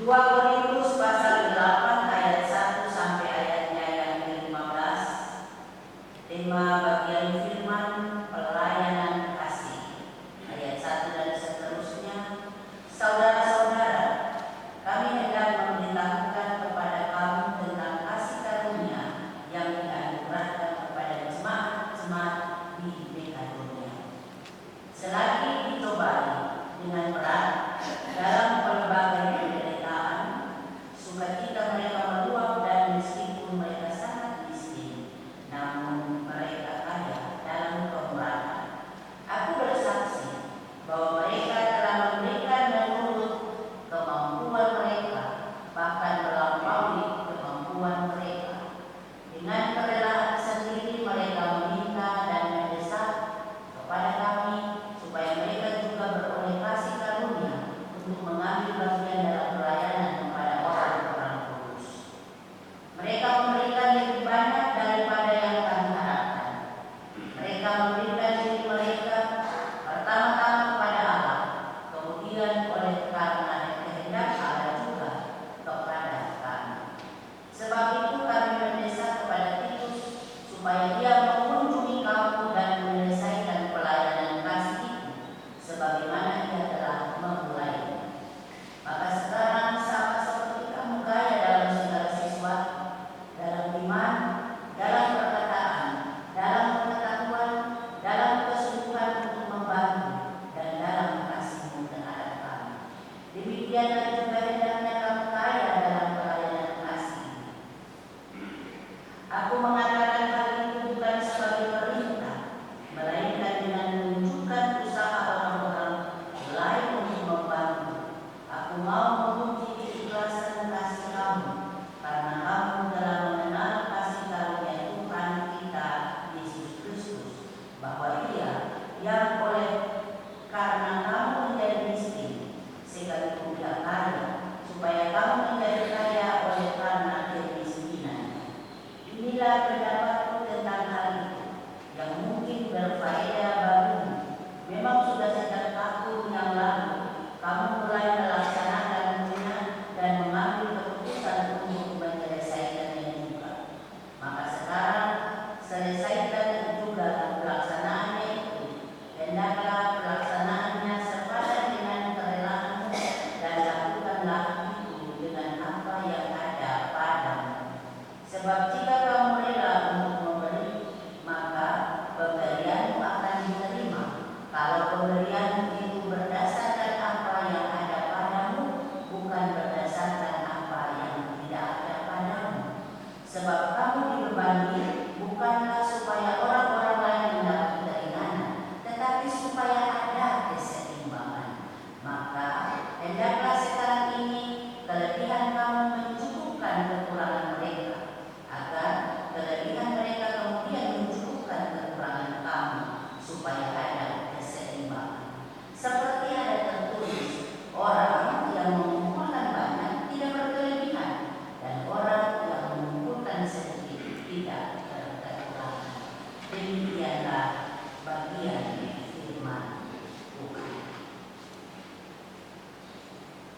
2 Korintus pasal 8 ayat 1 sampai ayatnya yang ke-15. Tema bagian firman pelayanan kasih. Ayat 1 dan seterusnya. Saudara-saudara, kami hendak memberitahukan kepada kamu tentang kasih karunia yang dianugerahkan kepada jemaat-jemaat di Makedonia. Selagi dicobai dengan berat dalam pelbagai penderitaan, sukacita mereka meluap, dan meskipun mereka sangat miskin, namun mereka kaya dalam kemurahan. Aku bersaksi bahwa mereka telah memberikan menurut kemampuan mereka, bahkan melampaui kemampuan mereka. Dengan kerelaan sendiri mereka meminta dan mendesak kepada kami supaya mereka juga beroleh kasih karunia untuk mengambil bagian dalam pelayanan kepada orang-orang kudus. Mereka memberikan lebih banyak daripada yang kami harapkan. Mereka memberikan diri mereka pertama-tama kepada Allah, kemudian oleh karena kehendak Allah juga kepada kami. Sebab itu kami mendesak kepada Titus supaya dia mengunjungi kamu dan menyelesaikan pelayanan kasih itu sebagaimana ia telah memulainya. Maka sekarang sama seperti kamu kaya dalam segala sesuatu, dalam iman, dalam perkataan, dalam pengetahuan, dalam kesungguhan untuk membantu, dan dalam kasihmu terhadap kami. Demikianlah juga hendaknya kamu kaya dalam pelayanan kasih. Aku mengatakan hal itu bukan sebagai perintah, melainkan dengan menunjukkan usaha orang-orang lain untuk membantu. Aku mau menguji keikhlasan kasih kamu, karena kamu telah mengenal kasih karunia Tuhan kita Yesus Kristus, bahwa Ia yang oleh karena kamu menjadi miskin sekalipun tidak kaya, supaya kamu menjadi kaya oleh karena kemiskinan. Inilah pendapatku tentang hal itu, yang mungkin berfaedah bagimu. Memang sudah sejak tahun yang lalu kamu mulai melaksanakannya dan mengambil keputusan untuk menyelesaikannya juga. Maka sekarang selesaikan juga pelaksanaannya itu. Hendaklah pelaksanaannya sepadan dengan kerelaanmu, dan lakukanlah itu dengan apa yang ada padamu. Sebab jika kamu rela untuk memberi, maka pemberianmu akan diterima. Kalau pemberianmu itu berdasarkan apa yang ada padamu, bukan berdasarkan apa yang tidak ada padamu. Sebab kamu dibebani bukanlah supaya orang-orang lain mendapat keringanan, tetapi supaya ada keseimbangan. Maka hendaklah sekarang ini kelebihan kamu mencukupkan kekurangan mereka, agar kelebihan mereka kemudian mencukupkan kekurangan kamu, supaya ada keseimbangan. Seperti ada tertulis, orang yang mengumpulkan banyak tidak berkelebihan, dan orang yang mengumpulkan sedikit tidak berkekurangan. Demikianlah bagian firman Tuhan.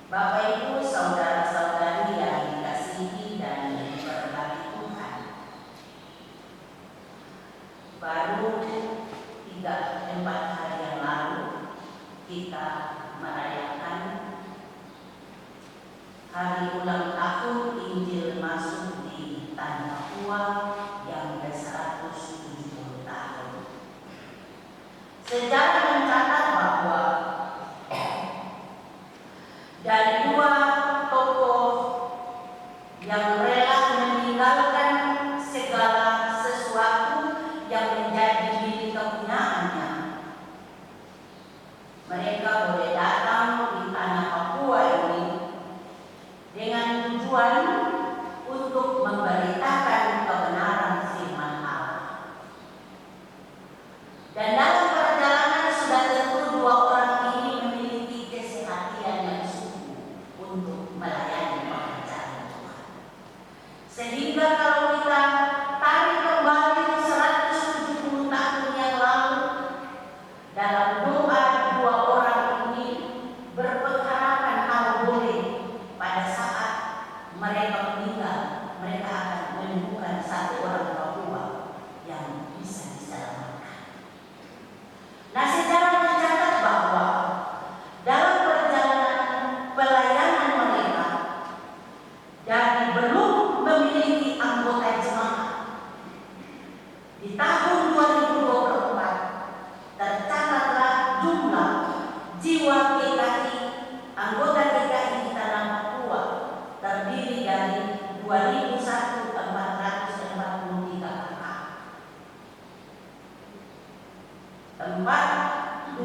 Bapak Ibu, saudara-saudari yang dikasihi dan diberkati Tuhan, baru 3-4 hari yang lalu kita merayakan hari ulang tahun Injil masuk di Tanah Papua yang ke-170 tahun. Sejarah mencatat bahwa dari 2 tokoh yang rela meninggalkan segala sesuatu yang menjadi milik kepunyaannya, mereka boleh datang di Tanah Papua ini dengan tujuan untuk memberitakan kebenaran firman Allah. Dan dalam perjalanan 4.443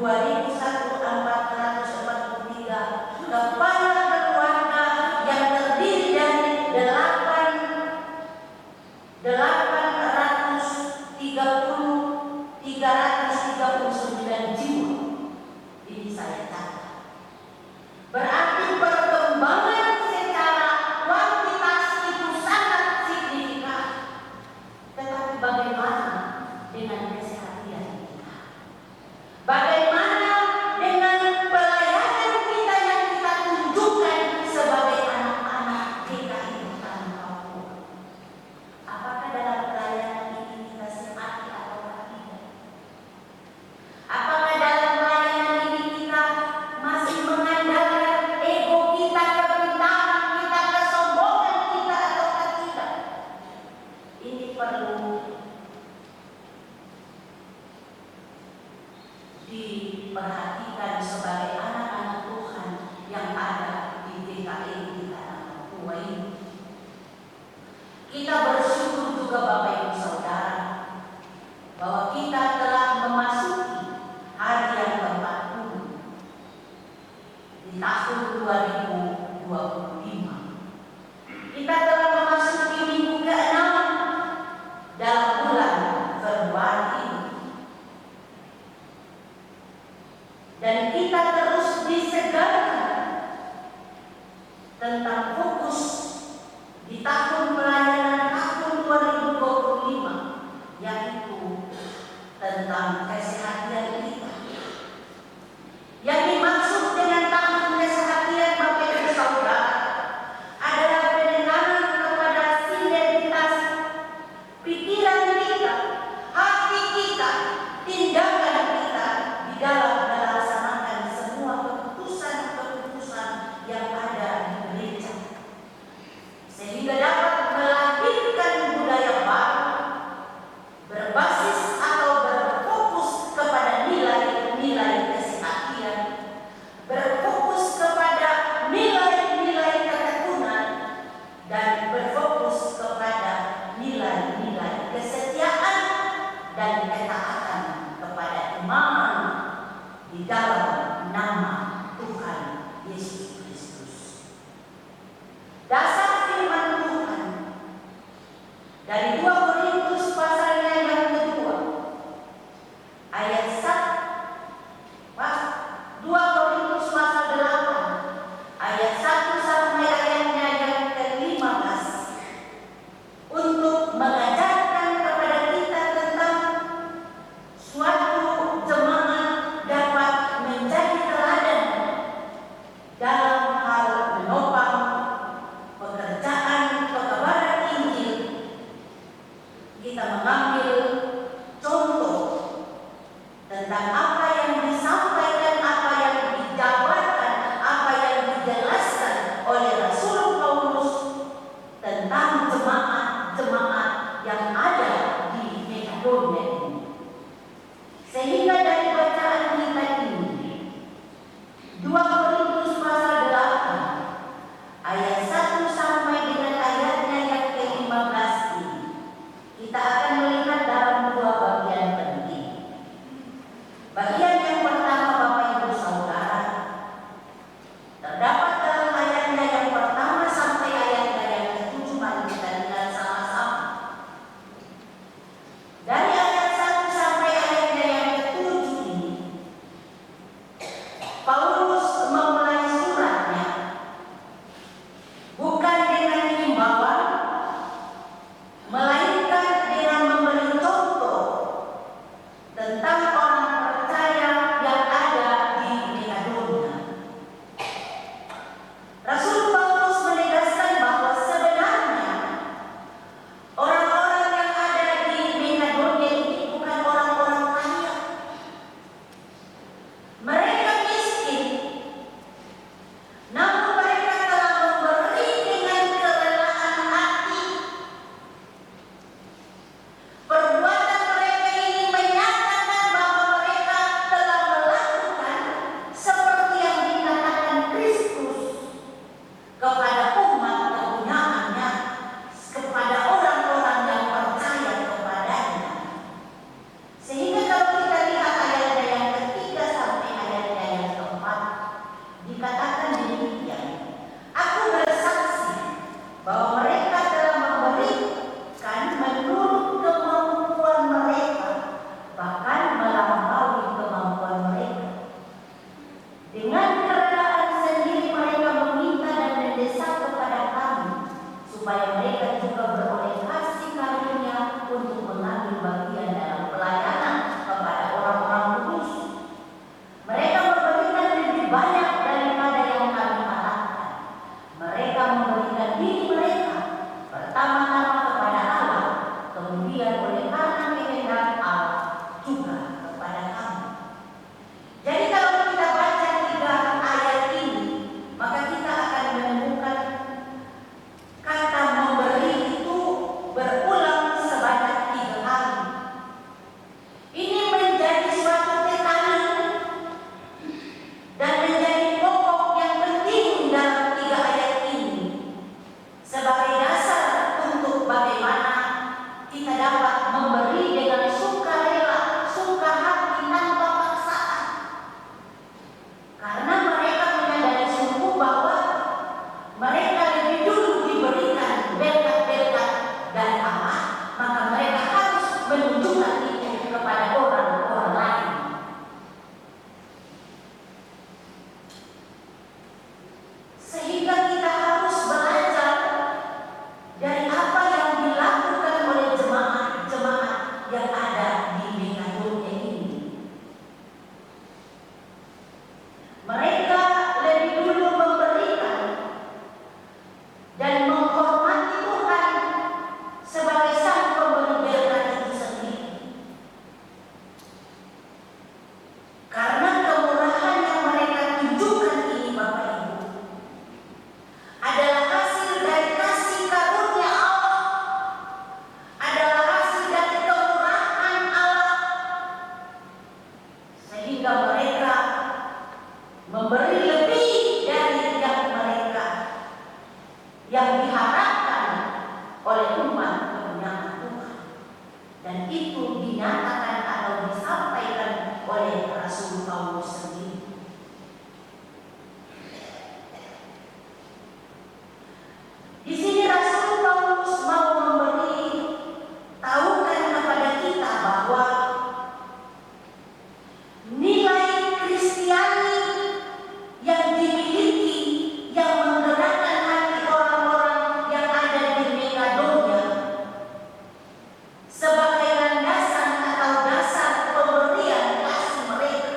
kepala keluarga yang terdiri dari 339 jiwa. Ini saya catat. Berarti perkembangan secara kuantitas itu sangat signifikan. Tetapi bagaimana dengan kesehatan kita? Bagaimana dengan pelayanan kita yang kita tunjukkan sebagai anak-anak DKI Hutan Papua? Apakah dalam pelayanan ini kita sehat atau tidak? Apakah dalam pelayanan ini kita masih mengandalkan ego kita, kepintaran kita, kesombongan kita atau tidak? Ini perlu diperhatikan sebagai anak-anak Tuhan yang ada di DKI di tanah Papua ini. Kita bersyukur juga Bapak Ibu Saudara bahwa kita telah memasuki hari yang ke-40 di tahun 2025. Kita telah memasuki minggu ke-6 dalam bulan Februari ini. Dan kita terus disegarkan tentang fokus di tahun pelayanan tahun 2025, yaitu tentang kesehatan kita. Yang dimaksud dengan tahun kesehatan Bapak Ibu Saudara adalah penekanan kepada sinergitas pikiran kita, hati kita, tindakan kita di dalam melaksanakan semua keputusan-keputusan yang ada di gereja, sehingga dapat melahirkan budaya baru berbasis atau berfokus kepada nilai-nilai kesehatan, berfokus kepada nilai-nilai ketekunan, dan berfokus kepada nilai-nilai kesetiaan dan ketaatan kepada iman di dalam nama Tuhan Yesus Kristus. Dasar firman Tuhan dari 2 Korintus pasalnya yang kedua ayat 1, 2 Korintus pasal 8 ayat 1 sampai ayatnya yang ke-15 untuk mengajarkan kepada kita tentang suatu jemaat dapat menjadi teladan dalam hal menopang pekerjaan pengabaran Injil. Kita mengambil contoh tentang apa yang disampaikan, apa yang dijabarkan, apa yang dijelaskan oleh Rasul Paulus tentang jemaat-jemaat yang ada di Makedonia ini. Sehingga dari bacaan kita ini 2 Korintus pasal 8 ayat 1 sampai dengan ayatnya yang ke-15 ini, kita akan melihat dalam 2 bagian penting. Bagian yang pertama Bapak Ibu Saudara terdapat dalam ayatnya yang pertama sampai ayatnya yang ke-7. Mari kita lihat sama-sama. Dari ayat 1 sampai ayatnya yang ke-7 ini, Paulus memulai suratnya bukan dengan himbauan, melainkan dengan memberi contoh tentang orang percaya yang ada di Makedonia. Rasul Paulus menegaskan bahwa sebenarnya orang-orang yang ada di Makedonia ini bukan orang-orang kaya. Mereka miskin, namun mereka telah memberi dengan kerelaan hati. Perbuatan mereka ini menyatakan bahwa ketika mereka memberi lebih dari yang mereka yang diharapkan oleh umat kebenaran Tuhan. Dan itu dinyatakan atau disampaikan oleh Rasul Paulus sendiri. Di sini Rasul Paulus mau memberi tahukan kepada kita bahwa nilai Kristiani yang dimiliki, yang menggerakkan hati orang-orang yang ada di Makedonia sebagai landasan atau dasar pemberian kasih mereka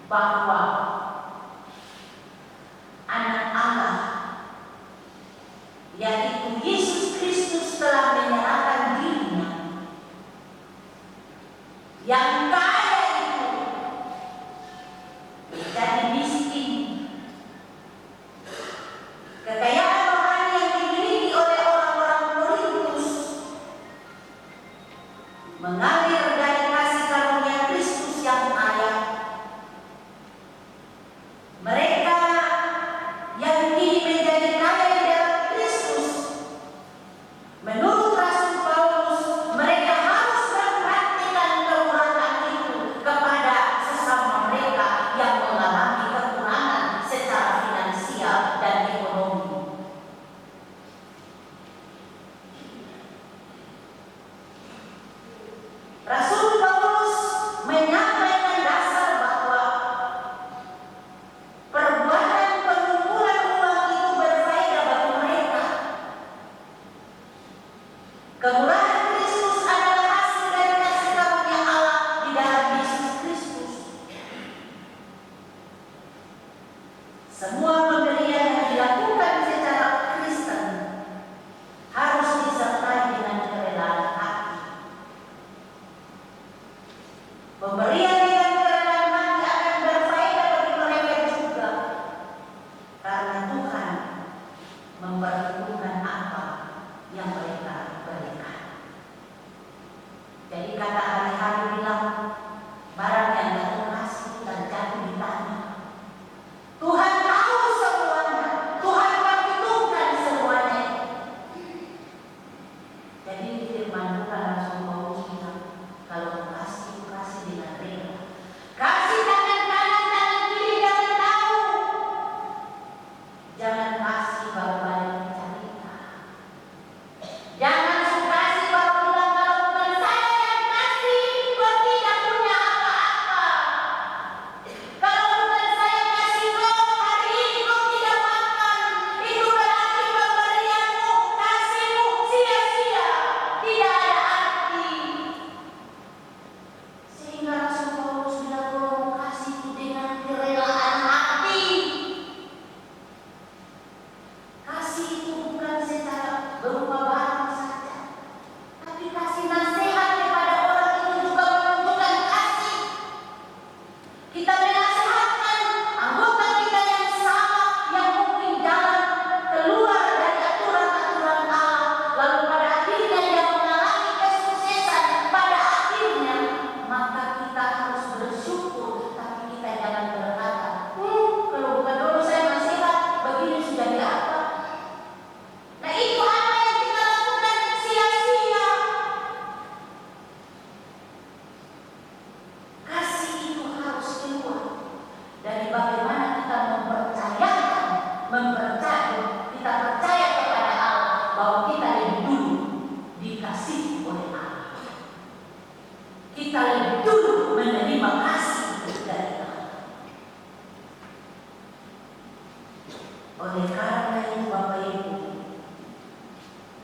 bahwa anak Allah, yaitu Yesus Kristus, telah menyerahkan dirinya, yang kaya itu jadi miskin. Kekayaan rohani yang dimiliki oleh orang-orang Korintus mengalir dari kasih karunia Kristus yang kaya. Mereka yang kini menjadi kaya di dalam Kristus, menurut Rasul Paulus, mereka harus mempraktikkan kemurahan itu kepada sesama mereka yang mengalami kekurangan secara finansial dan ekonomi. Rasul Paulus menyampaikan dasar bahwa perbuatan pengumpulan uang itu berfaedah bagi mereka. Kemurahan Kristus adalah hasil dari kasih karunia Allah di dalam Yesus Kristus. Semua pemberian yang dilakukan secara Kristen harus disertai dengan kerelaan hati. Pemberian dengan kerelaan hati akan berfaedah bagi mereka juga, karena Tuhan memperhitungkan apa yang mereka berikan. Jadi kata hari-hari bilang, barang yang tak kasih dan jatuh di tanah. Tuhan tahu semuanya, Tuhan perhitungkan semuanya. Jadi firman Tuhan Rasul Paulus bilang, kalau kasih dengan rela. Kasih tangan kanan, tangan kiri, jangan tahu. Jangan kasih baru balik cerita. Jangan kasih baru bilang kalau bukan saya yang kasih, kau tidak punya apa-apa. Kalau bukan saya kasih kau, hari ini kau tidak makan. Itu berarti pemberianmu, kasihmu sia-sia, tidak ada arti. Sehingga Rasul Paulus bilang kalau kasih itu dengan kerelaan hati. Kasih itu bukan secara berupa barang saja, tapi kasih nasihat kepada orang itu juga menunjukkan kasih. Kita menasihatkan anggota kita yang sama, yang mungkin jalan keluar dari aturan-aturan Allah, lalu pada akhirnya dia mengalami kesuksesan pada akhirnya, maka kita harus bersyukur, tapi kita jangan berkata, kalau bukan dulu saya nasihat, begini sudah di apa. Nah itu apa yang kita lakukan sia-sia. Kasih itu harus keluar dari bagaimana kita kita percaya kepada Allah bahwa kita lebih dulu dikasih oleh Allah. Kita lebih dulu menerima kasih dari Allah. Oleh karena itu Bapak Ibu,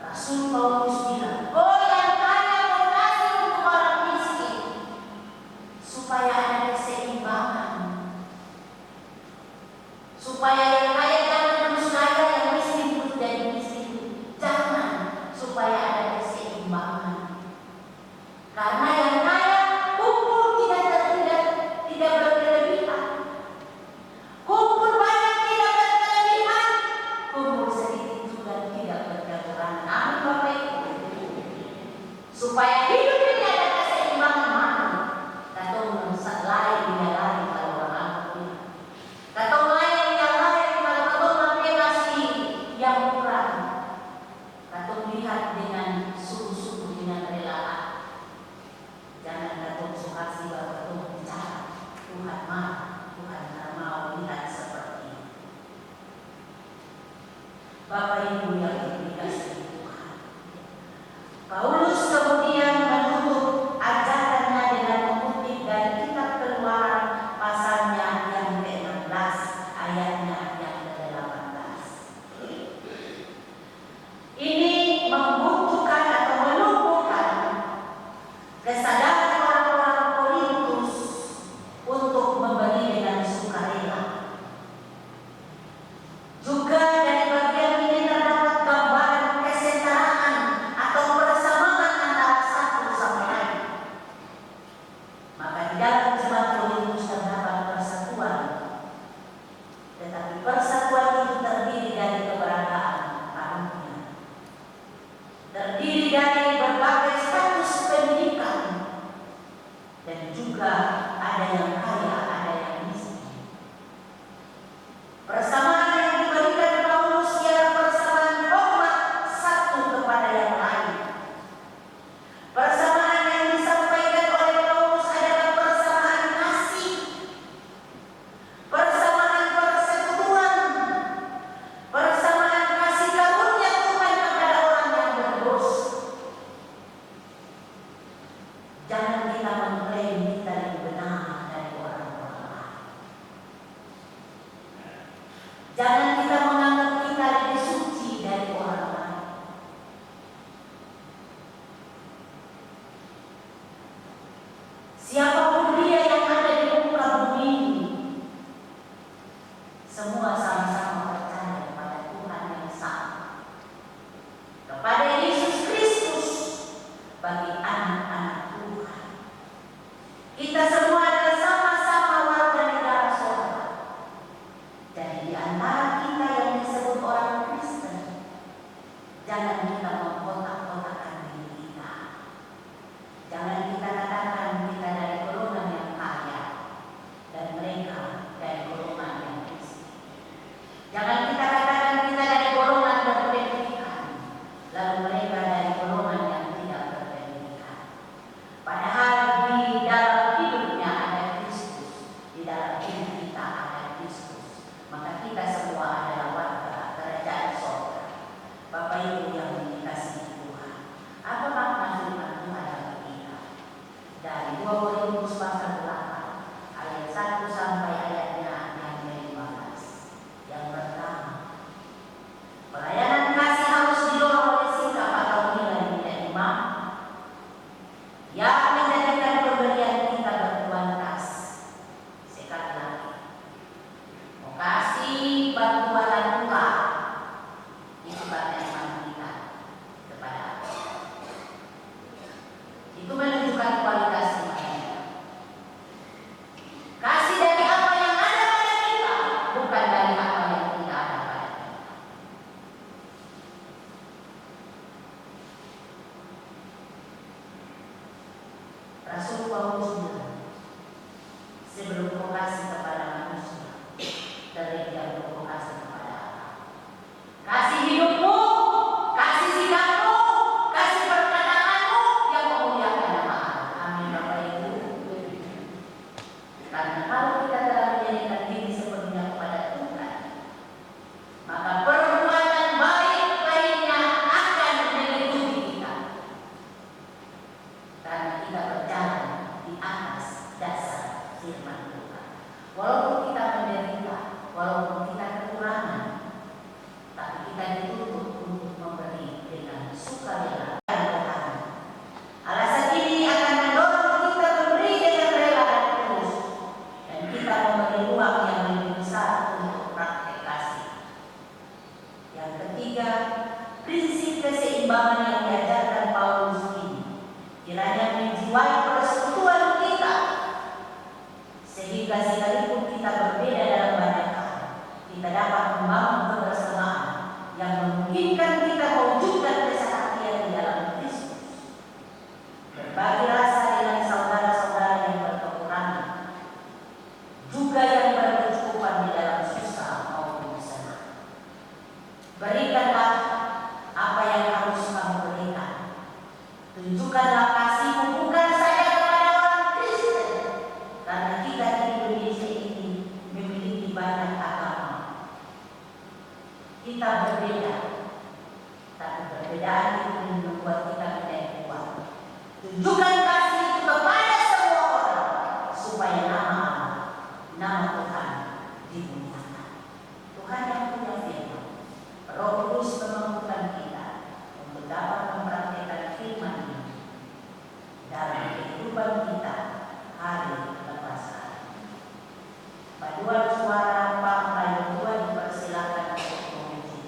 Rasul Paulus bilang, oh yang kaya mau kasih untuk orang miskin, supaya ada keseimbangan, supaya yang kaya jangan terus kaya, yang miskin terus jadi miskin. Jangan, supaya ada keseimbangan. Karena yang kaya kumpul tidak berkelebihan, kumpul banyak tidak berkelebihan, kumpul sedikit juga tidak berkekurangan. Amin Bapak Ibu. Supaya hidup ini ada keseimbangan mana? Katong lain dia lain kalau orang aku. Katong lain dia lain kalau katong mampu kasih yang kurang. Katong lihat dengan sungguh-sungguh dengan rela. Jangan katong sukasi baru katong bicara. Tuhan tak mau lihat seperti ini. Bapak Ibu yang dikasihi Tuhan, Paulus kemudian menutup ajarannya dengan mengutip dari kitab Keluaran pasalnya yang ke-16 ayatnya yang ke-18. Ini membutuhkan atau menumbuhkan kesadaran orang-orang Korintus untuk memberi dengan Jangan kita menganggap kita lebih suci dari orang lain. Siapapun dia yang ada di muka bumi ini, semua sama-sama percaya kepada Tuhan yang sama, kepada Yesus Kristus bagi anak-anak Tuhan. Kita semua adalah sama-sama warga negara surga. Jadi di antara kita yang disebut orang Kristen, jangan kita mengkotak-kotakan diri kita. Jangan kita katakan kita dari golongan yang kaya dan mereka dari golongan yang miskin. Jangan kita katakan kita dari golongan berpendidikan, lalu mereka dari golongan yang tidak berpendidikan. Padahal di dalam hidupnya ada Kristus, di dalam hidup kita ada Kristus. Maka kita semua adalah warga kerajaan surga. Bapak Ibu yang dikasihi Tuhan, apa makna firman Tuhan bagi kita? Dari 2 Korintus pasal 8 ayat 1 sampai ayatnya yang ke-15. Yang pertama, pelayanan kasih harus didorong oleh sikap atau nilai-nilai iman yang menjadikan pemberian kita berkualitas. Sekali lagi, mau kasih bantuan Tuhan itu pada iman kita kepada Allah. Itu menunjukkan kualitas iman kita. Kasih dari apa yang ada pada kita, bukan dari apa yang tidak ada pada kita. Rasul Paulus bilang, sebelum kau kasih kepada manusia, terlebih kau kasih kepada Allah. Kasih hidupmu, kasih sikapmu, kasih perkataanmu yang memuliakan nama Allah. Amin Bapak Ibu. Karena kalau kita telah menjadikan diri sepenuhnya kepada Tuhan, maka perbuatan baik lainnya akan mengikuti kita. Karena kita berjalan di atas dasar firman Tuhan. Walaupun kita menderita, walaupun kita kekurangan, tapi kita dituntut untuk memberi dengan sukarela dan Tuhan. Alasan ini akan mendorong kita memberi dengan rela dan tulus, dan kita memberi ruang yang lebih besar untuk praktek kasih. Yang ketiga, prinsip keseimbangan yang diajarkan Paulus ini kiranya menjiwai persekutuan kita, sehingga sekalipun kita berbeda dalam banyak hal, kita dapat membangun kebersamaan yang memungkinkan kita mewujudkan kesehatian di dalam Kristus. Berbagi rasa dengan saudara-saudara yang berkekurangan, juga yang berkecukupan di dalam susah maupun senang. Berikanlah apa yang harus kamu berikan. Tunjukkanlah kasihmu bukan saja kepada orang Kristen, karena kita di Indonesia ini memiliki banyak agama. Kita berbeda, tapi perbedaan itu membuat kita menjadi kuat. Tunjukkan kasih itu kepada semua orang, supaya nama Allah, nama Tuhan dimuliakan. Tuhan yang punya firman, Roh Kudus memampukan kita untuk dapat mempraktikkan firman ini dalam kehidupan kita hari lepas hari. Paduan suara pangkal 2 dipersilakan untuk memuji.